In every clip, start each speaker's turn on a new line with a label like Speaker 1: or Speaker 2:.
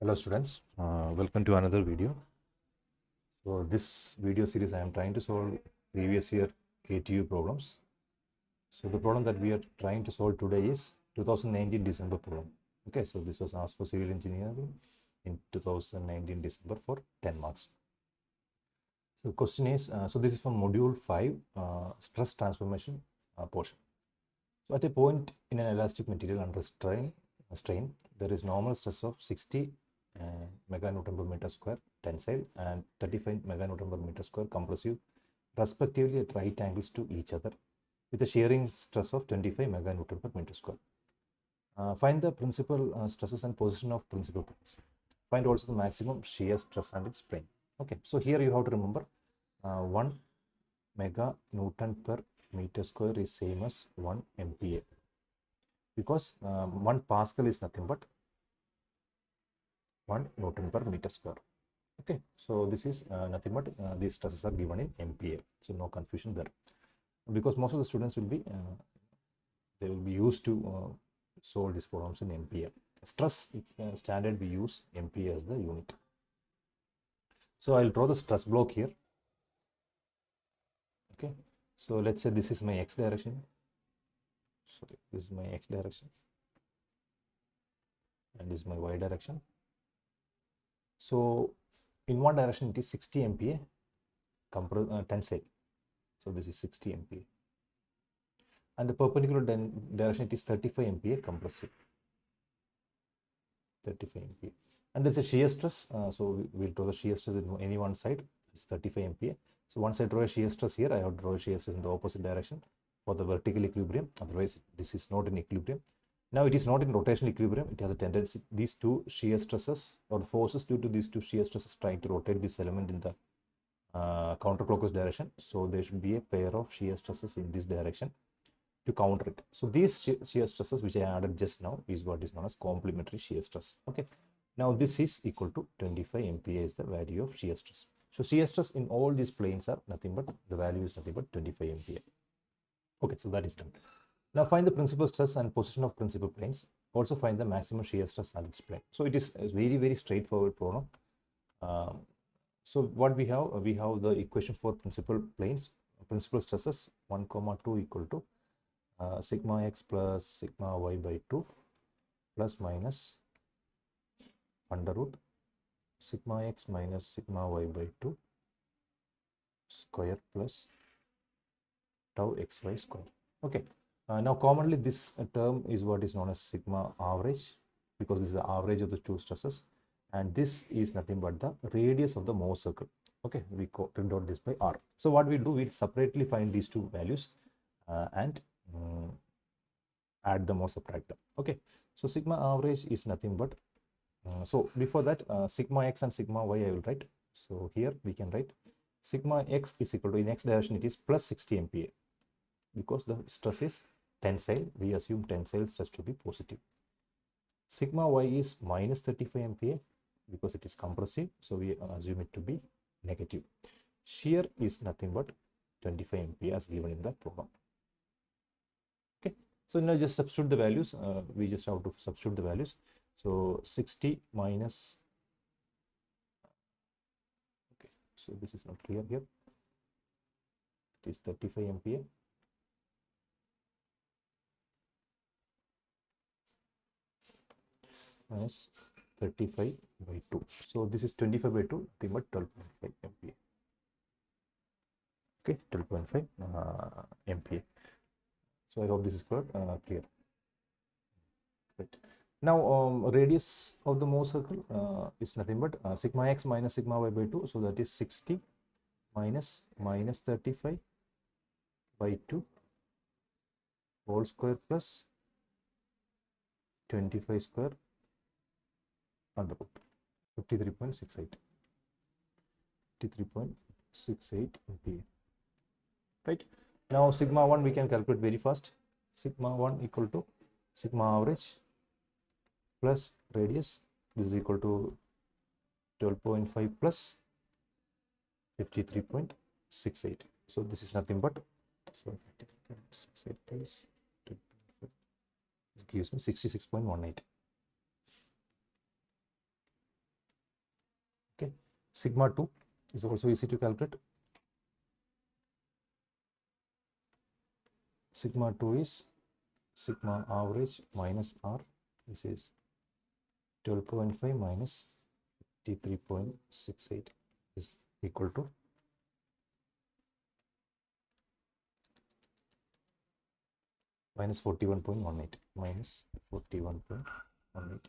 Speaker 1: Hello students, welcome to another video. So this video series I am trying to solve previous year KTU problems. So the problem that we are trying to solve today is 2019 December problem. Okay, so this was asked for civil engineering in 2019 December for 10 marks. So question is, so this is from module 5 stress transformation portion. So at a point in an elastic material under strain, there is normal stress of 60 meganewton per meter square tensile and 35 meganewton per meter square compressive, respectively at right angles to each other, with a shearing stress of 25 meganewton per meter square. Find the principal stresses and position of principal planes. Find also the maximum shear stress and its plane. Okay, so here you have to remember 1 meganewton per meter square is same as 1 MPa, because 1 Pascal is nothing but 1 Newton per meter square. Okay, so this is nothing but these stresses are given in MPa, so no confusion there, because most of the students will be they will be used to solve these problems in MPa. Stress standard we use MPa as the unit. So I'll draw the stress block here. Okay, so let's say this is my x direction. So this is my x direction and this is my y direction. So in one direction it is 60 MPa tensile. So this is 60 MPa. And the perpendicular direction it is 35 MPa compressive. 35 MPa. And there's a shear stress. So we'll draw the shear stress in any one side. It's 35 MPa. So once I draw a shear stress here, I have to draw a shear stress in the opposite direction for the vertical equilibrium. Otherwise, this is not in equilibrium. Now it is not in rotational equilibrium. It has a tendency, these two shear stresses or the forces due to these two shear stresses trying to rotate this element in the counterclockwise direction. So there should be a pair of shear stresses in this direction to counter it. So these shear stresses which I added just now is what is known as complementary shear stress. Okay. Now this is equal to 25 MPa is the value of shear stress. So shear stress in all these planes are nothing but, the value is nothing but 25 MPa. Okay, so that is done. Now find the principal stress and position of principal planes. Also find the maximum shear stress and its plane. So it is a very straightforward problem. So what we have the equation for principal planes, principal stresses 1, 2 equal to sigma x plus sigma y by 2 plus minus under root sigma x minus sigma y by 2 square plus tau xy square. Okay, now commonly this term is what is known as sigma average, because this is the average of the two stresses, and this is nothing but the radius of the Mohr circle. Okay, we denote this by r. So what we do, we separately find these two values and add them or subtract them. Okay, so sigma average is nothing but so before that sigma x and sigma y I will write. So here we can write sigma x is equal to, in x direction it is plus 60 MPa, because the stress is tensile, we assume tensile stress to be positive. Sigma y is minus 35 MPa because it is compressive, so we assume it to be negative. Shear is nothing but 25 MPa as given in the problem. Okay, so now just substitute the values. We just have to substitute the values. So 60 minus, okay, so this is not clear here. It is 35 MPa minus 35 by 2. So this is 25 by 2, nothing but 12.5 MPa. Okay, 12.5 MPa. So I hope this is clear. Right. Now radius of the Mohr circle is nothing but sigma x minus sigma y by 2. So that is 60 minus 35 by 2 whole square plus 25 square under root 53.68 MPa. Right. Now sigma 1 we can calculate very fast. Sigma 1 equal to sigma average plus radius. This is equal to 12.5 plus 53.68. So this is nothing but, so 53.68 plus 12.5. This gives me 66.18. Sigma 2 is also easy to calculate. Sigma 2 is sigma average minus R. This is 12.5 minus 53.68 is equal to minus 41.18 minus 41.18.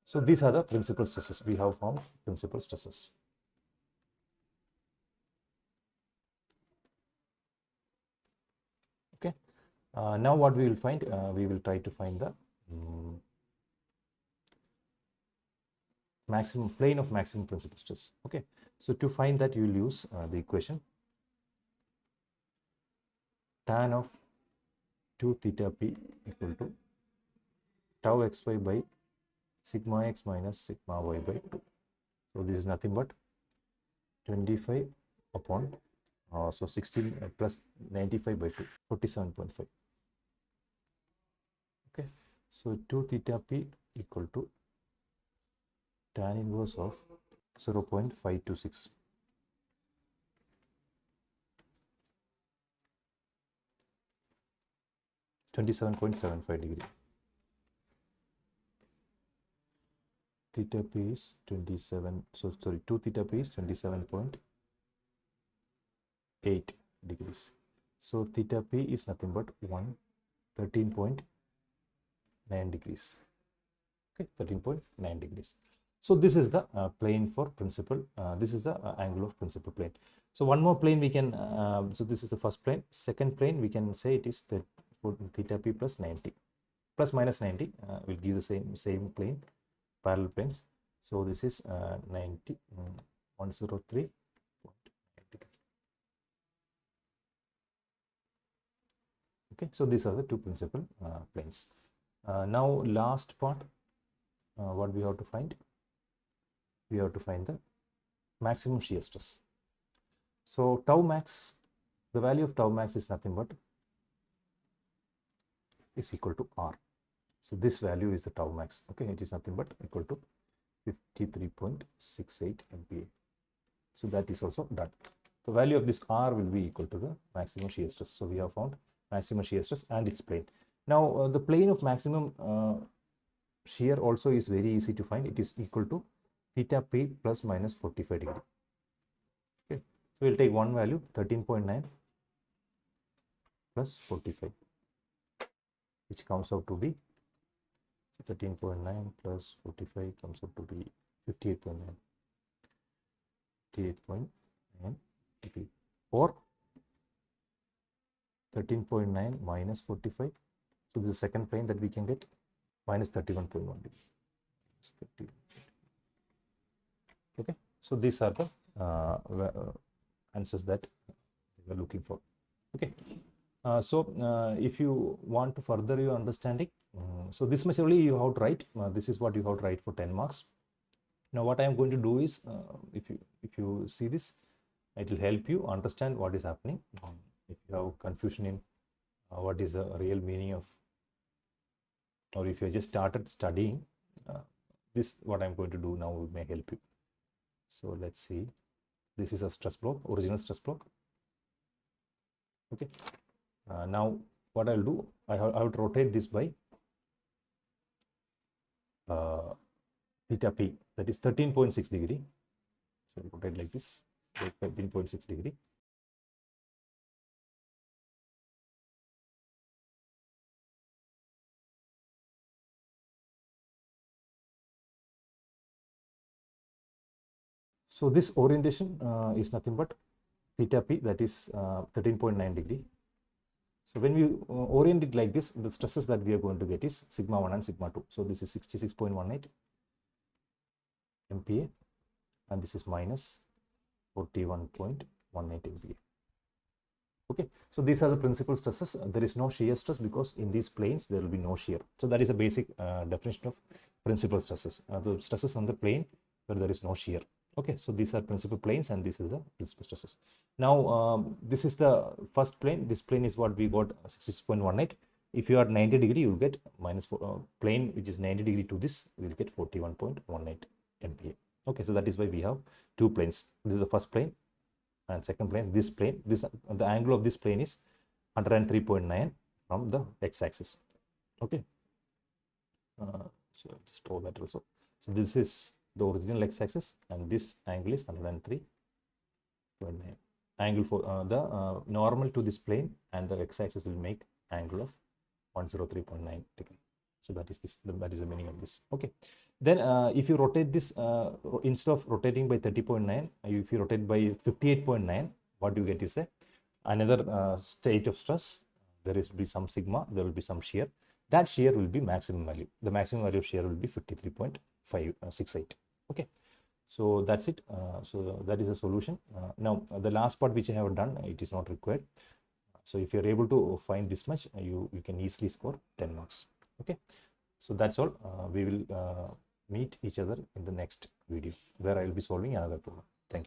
Speaker 1: So these are the principal stresses. We have found principal stresses. Okay. Now what we will find? We will try to find the maximum plane of maximum principal stress. Okay. So to find that, you will use the equation tan of 2 theta p equal to tau xy by sigma x minus sigma y by 2. So this is nothing but 25 upon so 16 plus 95 by 2, 47.5. Okay, so 2 theta p equal to tan inverse of 0.526. (27.75 degree). Theta p is 27. So sorry, 2 theta p is 27.8 degrees. So theta p is nothing but 13.9 degrees. Okay, 13.9 degrees. So this is the plane for principal. This is the angle of principal plane. So one more plane we can. So this is the first plane. Second plane we can say it is the theta p plus 90, plus minus 90 will give the same plane, parallel planes. So this is 90, 103. Okay, so these are the two principal planes. Now last part, what we have to find? We have to find the maximum shear stress. So tau max, the value of tau max is nothing but is equal to R. So this value is the tau max. Okay, it is nothing but equal to 53.68 MPa. So that is also done. The value of this R will be equal to the maximum shear stress. So we have found maximum shear stress and its plane. Now the plane of maximum shear also is very easy to find. It is equal to theta p plus minus 45 degree. Okay, so we'll take one value, 13.9 plus 45, which comes out to be 13.9 plus 45 comes out to be 58.9. 58.9 degree, or 13.9 minus 45. So this is the second plane that we can get, minus 31.1 degree. Okay, so these are the answers that we are looking for. Okay, so if you want to further your understanding, so this much only you have to write. This is what you have to write for 10 marks. Now what I am going to do is, if you see this, it will help you understand what is happening. If you have confusion in what is the real meaning of, or if you just started studying, this what I am going to do now may help you. So let's see. This is a stress block, original stress block. Okay. Now what I'll do, I have to rotate this by theta p, that is 13.6 degree. So I'll rotate like this, 13.6 degree. So this orientation is nothing but theta p, that is 13.9 degree. So when we orient it like this, the stresses that we are going to get is sigma 1 and sigma 2. So this is 66.18 MPa and this is minus 41.18 MPa. Okay, so these are the principal stresses. There is no shear stress because in these planes there will be no shear. So that is a basic definition of principal stresses. The stresses on the plane where there is no shear. Okay, so these are principal planes and this is the principal stresses. Now this is the first plane. This plane is what we got, 66.18. If you are 90 degree, you will get minus plane which is 90 degree to this, we will get 41.18 MPa. Okay, so that is why we have two planes. This is the first plane and second plane. This plane, the angle of this plane is 103.9 from the x-axis. Okay, so just draw that also. So this is the original x-axis and this angle is 103.9. Angle for the normal to this plane and the x-axis will make angle of 103.9 degree. So that is this. That is the meaning of this. Okay. Then if you rotate this, instead of rotating by 30.9, if you rotate by 58.9, what you get is another state of stress. There will be some sigma. There will be some shear. That shear will be maximum value. The maximum value of shear will be 53.568. Okay. So that's it. So that is a solution. Now the last part which I have done, it is not required. So if you're able to find this much, you can easily score 10 marks. Okay. So that's all. We will meet each other in the next video where I will be solving another problem.